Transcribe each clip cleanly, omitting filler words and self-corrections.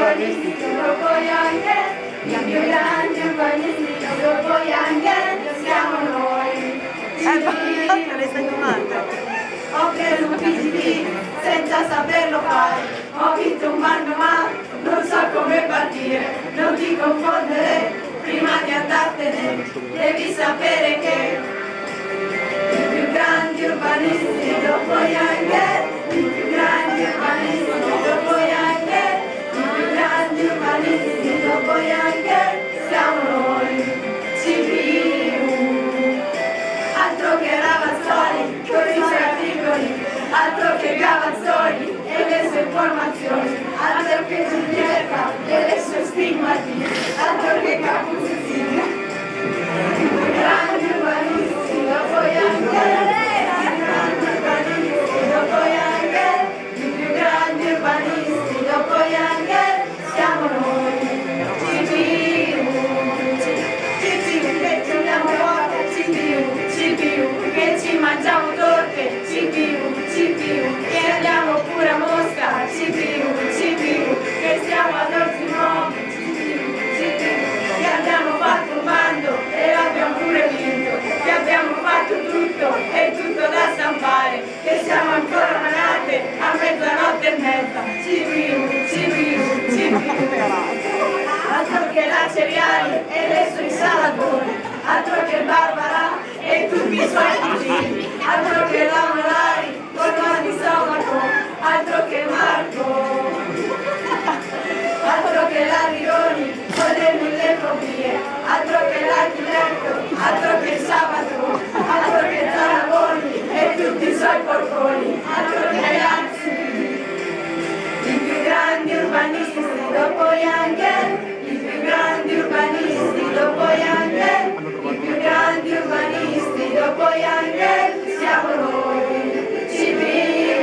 urbanisti dopo Younger, i più grandi urbanisti dopo Younger, siamo noi. Le stai domande? Ho preso un PGD senza saperlo fare, ho vinto un bando ma non so come partire, non ti confondere prima di andartene, devi sapere che i più grandi urbanisti dopo Younger, i più grandi urbanisti dopo Younger, i più grandi urbanisti dopo Younger, siamo noi, CPU, altro che Ravazzoli, con i suoi articoli, altro che Gavazzoli e le sue informazioni, altro che Giulietta e le sue stigmati, altro che Capuzzi. Grandi urbanisti dopo Younger, dopo Younger, i più grandi urbanisti dopo Younger, siamo noi. CPU che ci andiamo forte, CPU che ci mangiamo torte, CPU che andiamo pure a Mosca, CPU che stiamo ad Orsimone, CPU che abbiamo fatto un bando e l'abbiamo pure vinto, che abbiamo fatto tutto e tutto da stampare, che siamo ancora manate a mezzanotte e mezza, CPU altro che la cereali e le sue insalature, altro che Barbara e tutti i suoi cugini, altro che la Molari con mal di stomaco, altro che Marco, altro che la Rigoni con le mille fobie, altro che l'architetto, altro che Sabato, altro che Zanaboni e tutti i suoi porconi, altro che ragazzi, i più grandi urbanisti dopo Younger, i più grandi urbanisti dopo Younger, i più grandi urbanisti dopo Younger, siamo noi, CPU,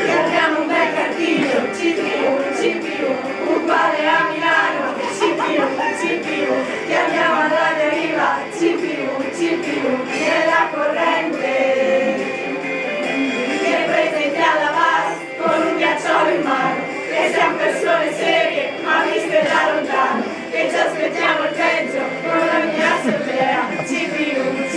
che abbiamo un bel cartiglio, CPU, uguale a Milano, CPU, che andiamo alla deriva, CPU, nella corrente, che presenti alla VAS con un ghiacciolo in mano, che siamo persone serie ma viste da lontano, che ci aspettiamo il peggio con la mia assemblea, CPU, i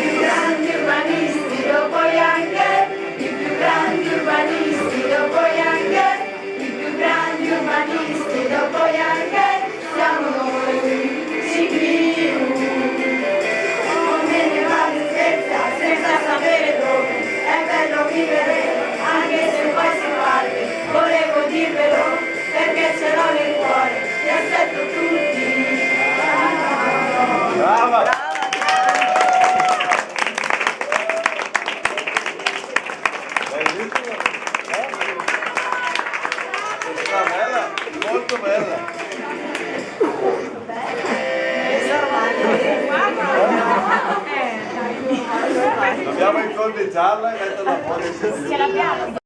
più grandi urbanisti dopo Younger, i più grandi urbanisti dopo Younger, i più grandi urbanisti dopo Younger, siamo noi, CPU, con me vado in Svezia senza sapere dove, è bello vivere anche se poi si parte, volevo dirvelo perché ce l'ho nel cuore, vi aspetto tutti. Brava! Bellissima! Questa bella, molto bella! Dobbiamo incorniciarla e metterla fuori. Ce l'abbiamo.